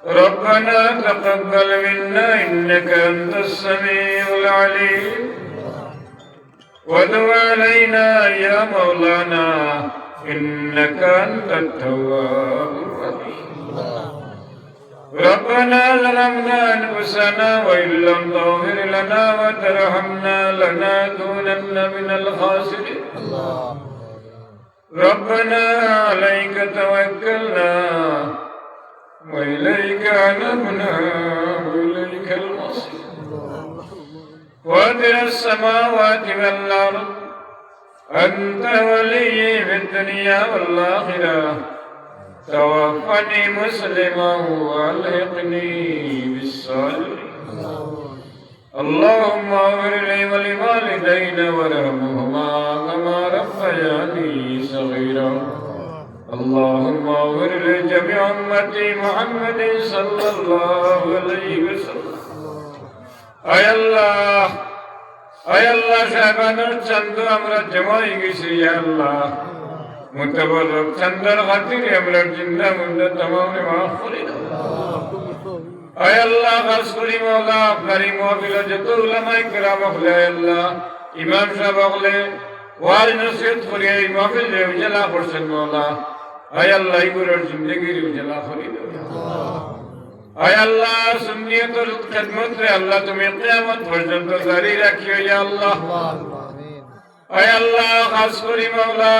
ربنا تقبل منا إنك أنت السميع العليم وتب علينا يا مولانا إنك أنت التواب الرحيم ربنا ظلمنا أنفسنا وإن لم تغفر لنا وترحمنا لنكونن من الخاسرين ربنا عليك توكلنا وإليك أنبنا وإليك المصير فاطر السماوات والأرض أنت ولي في الدنيا والآخرة توفني مسلما وألحقني بالصالحين اللهم اغفر لي ولوالدي وارحمهما كما ربياني صغيرا اللهم اغفر لجميع أمة محمد صلى الله عليه وسلم আয় আল্লাহ সাহেবানোর চন্দ আমরা জমাই গেছি আল্লাহ মুতাবারক চন্দের খাতিরে আমরা জিন্দা মুর্দা তমামে মাফ করে দাও আয় আল্লাহ খাস করি মাওলা আপনারই মাহফিলে যত উলামায়ে কেরাম হলে আল্লাহ ইমাম সাহেব হলে ওয়াজ নসিহত করে এই মাহফিলে উজালা করছেন মাওলা আয় আল্লাহ ইগুলোর জিন্দেগির উজালা করে দাও আয় আল্লাহ সুন্নিয়তের খিদমত রে আল্লাহ তুমি কিয়ামত পর্যন্ত জারি রাখিও ইয়া আল্লাহ আয় আল্লাহ খাস করি মাওলা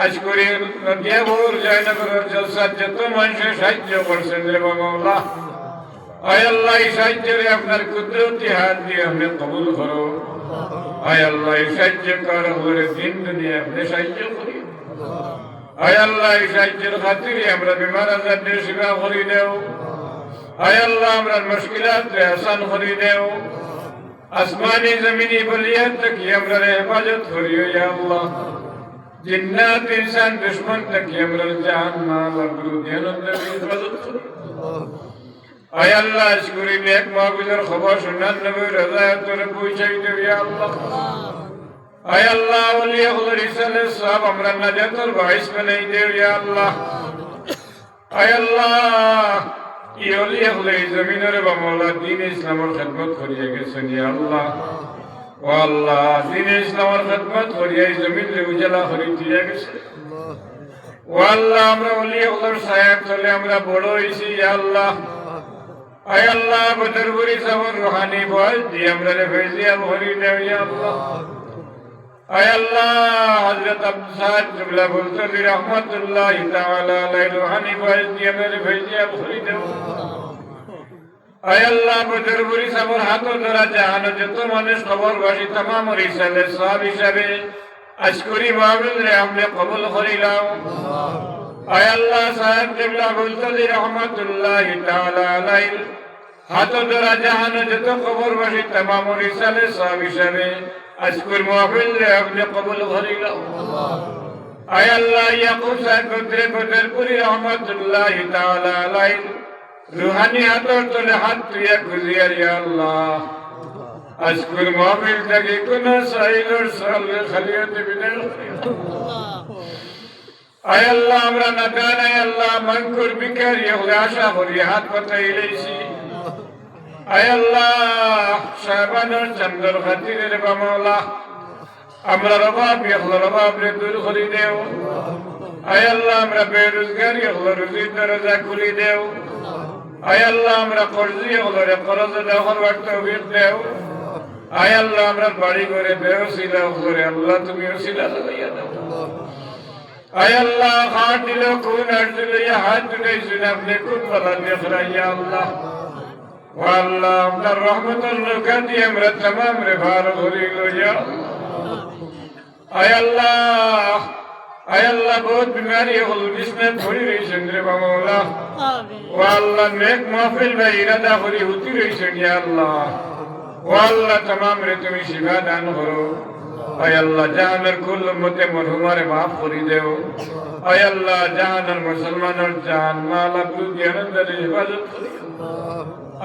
আজ করে নদিয়াপুর জয়নগরের জলসার যত মানুষের সাহায্য করছেন রে মাওলা আয় আল্লাহ এই সাহায্যে আপনার কুদরতি হাত দিয়ে আপনি কবুল করো আয় আল্লাহ এই সাহায্য কর হলে দিন দুনিয়া আপনি সাহায্য করি আয় আল্লাহ এই সাহায্যের খাতিরে আমরা বিমার আজাদের সেবা করি দেও আয় আল্লাহ আমরা মুশকিলাত আসান করে দেও আসমানি জমিনি বলিয়াত থেকে আমরা হেফাজত করিও ইয়া আল্লাহ জিন্নাত ইনসান দুশমন থেকে আমরা জান মাল আবরু দিয়ানন্দের হেফাজত করিও আয় আল্লাহ আজকুরি নেক মাহফিলের খবর শুনান নবীর রাজায়তরে পৌঁছাই দেও ইয়া আল্লাহ আয় আল্লাহ ওলি হলো রিসালে সব আমরা নাজাতের বাইস বানাই দেও ইয়া আল্লাহ আয় আল্লাহ ইওলি হলো এই জমিনের বা মাওলা দ্বীন ইসলামের খিদমত করিয়া গেছেন ইয়া আল্লাহ ও আল্লাহ দ্বীন ইসলামের খিদমত করিয়া এই জমিনে উজালা করে দিয়া গেছে ও আল্লাহ আমরা ওলি হলোর সায়াত চলে আমরা বড় হইছি ইয়া আল্লাহ আয় আল্লাহ বদরপুরি সাবর রুহানি বয়স দিয়ে আমরা ফেজিয়া ভরি দেও ইয়া আল্লাহ আয় আল্লাহ হযরত আব্দুল সাদ জুবলা বুলতলি রাহমাতুল্লাহ তাআলা আলাইহি রুহানি বয়স দিয়ে আমরা ফেজিয়া ভরি দেও আয় আল্লাহ বদরপুরি সাবর হাত ধরা জাহান যত মানুষ খবর বাসি तमाम রিসালে সব হিসাবে আজকুরি মাহফিল রে আপনি কবুল করিলাম আয় আল্লাহ সাহেব জুবলা বুলতলি রাহমাতুল্লাহ তাআলা আলাইহি হাত ধরা জাহান যত খবর বাসি तमाम রিসালে সব হিসাবে আজকুর মাহফিল রে আপনি কবুল করিলাম আয় আল্লাহ ইয়াকুব সাহেব বদরপুরি রাহমাতুল্লাহ তাআলা আলাইহি রুহানি হাতর তলে হাত তুইয়া খুঁজিয়া ইয়া আল্লাহ আজকুর মাহফিল থেকে কোন সাইলর সালে খালিয়াতে বিদায় আয় আল্লাহ আমরা না জানাই আল্লাহ মনকুর বিকারি হলে আশা করি হাত পাতাই লইছি আয় আল্লাহ সাহেবানোর চন্দ্র খাতিরে রে মাওলা আমরা রবাব ইখলা রবাব রে দূর করে দেও আয় আল্লাহ আমরা বেরোজগারি হলো রুজি দরজা খুলি দেও আয় আল্লাহ আমরা কর্জি হলো রে কর্জ দেওয়ার তৌফিক দেও আয় আল্লাহ আমরা বাড়ি করে বেওসিলা করে আল্লাহ তুমি ওসিলা লাগাইয়া দাও আয় আল্লাহ হাত দিল কোন আরজুল ইয়া হাত দুটাই শুনে আপনি কোন বলা দেখরা ইয়া আল্লাহ ও আল্লাহ আপনার রহমতের লোকা দিয়ে আমরা तमाम রে ভার ভরি লইয়া আয় আল্লাহ বহুত বিমারি হল বিষ্ণু ধরি রইছেন রে মাওলা ও আল্লাহ নেক মাহফিল ভাই ইরাদা করি হুতি রইছেন ইয়া আল্লাহ ও আল্লাহ तमाम রে তুমি শিফা দান করো আয় আল্লাহ জাহানের কুল উম্মতে মরহুমারে মাফ করে দেও আয় আল্লাহ জাহানের মুসলমানের জান মাল আবরু দিয়ানন্দের হেফাজত করিও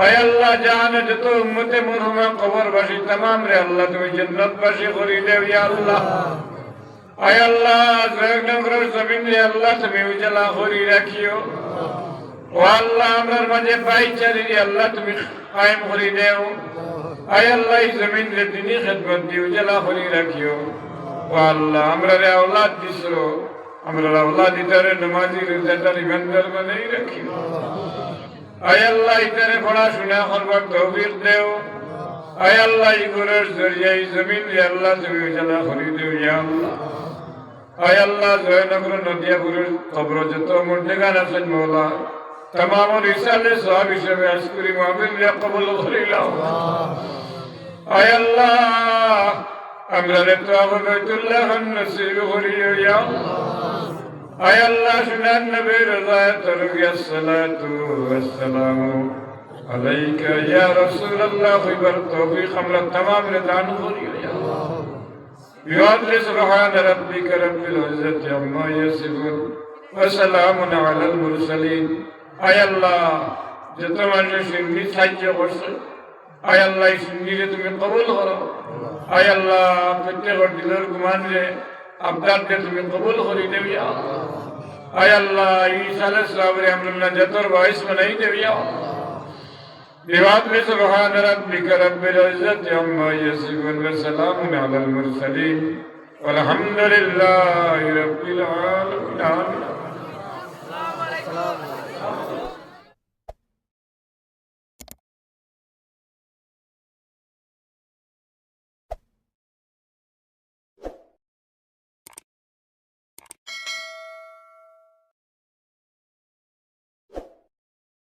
আয় আল্লাহ জাহানের যত উম্মতে মরহুমা কবরবাসী तमाम রে আল্লাহ তুমি জান্নাতবাসী করে দেও ইয়া আল্লাহ আয় আল্লাহ জয়নগর জমিন রে আল্লাহ তুমি উজালা করি রাখিও ও আল্লাহ আমরার মাঝে ভাইচারি আল্লাহ তুমি কায়েম করি দেও আয় আল্লাহ এই জমিন রে দিনী খেদমত দি উজালা করি রাখিও ও আল্লাহ আমরা রে আওলাদ দিছো আমরা আওলাদ ইতারে নামাজি রোজাদার ইমানদার বানাই রাখিও আয় আল্লাহ ইতারে পড়াশোনা করবার তৌফিক দেও আয় আল্লাহ ইগুলোর জরিয়াই জমিন রে আল্লাহ তুমি উজালা করি দেও ইয়া আল্লাহ আয় আল্লাহ জয়নগর নদিয়াপুরের কবর যত মুর্দেগান আছেন মৌলা तमाम रिसाले साहब हिसाब अस्करी माहफिल रे कबूल करिलाम आय अल्लाह আমরা রে তো বাইতুল্লাহ নসিব করিও ইয়া আয় আল্লাহ সুনান নবী রাজাত রুয়া সালাতু ওয়াসসালাম আলাইকা ইয়া রাসূলুল্লাহ খিবার তৌফিক আমরা तमाम রে দান করিও ইয়া বিওয়াদ সুবহান রাব্বিকা রাব্বিল ইজ্জাতি আম্মা ইয়াসিফুন ওয়া সালামুন আলাল মুরসালিন আয় আল্লাহ যত মানুষ সিন্নি সাহায্য করছে আয় আল্লাহ সিন্নিরে তুমি কবুল করো আয় আল্লাহ প্রত্যেক দিলের গুমান রে আবদারকে তুমি কবুল করে দেবি আয় আল্লাহ ঈসা সাবরে আমরা যতর বাইস বানাই দেবি বিবাদ মে সুবহান রাব্বিকা রাব্বিল ইজ্জাতি আম্মা ইয়াসিফুন ওয়া সালামুন আলাল মুরসালিন ওয়ালহামদুলিল্লাহি রাব্বিল আলামিন।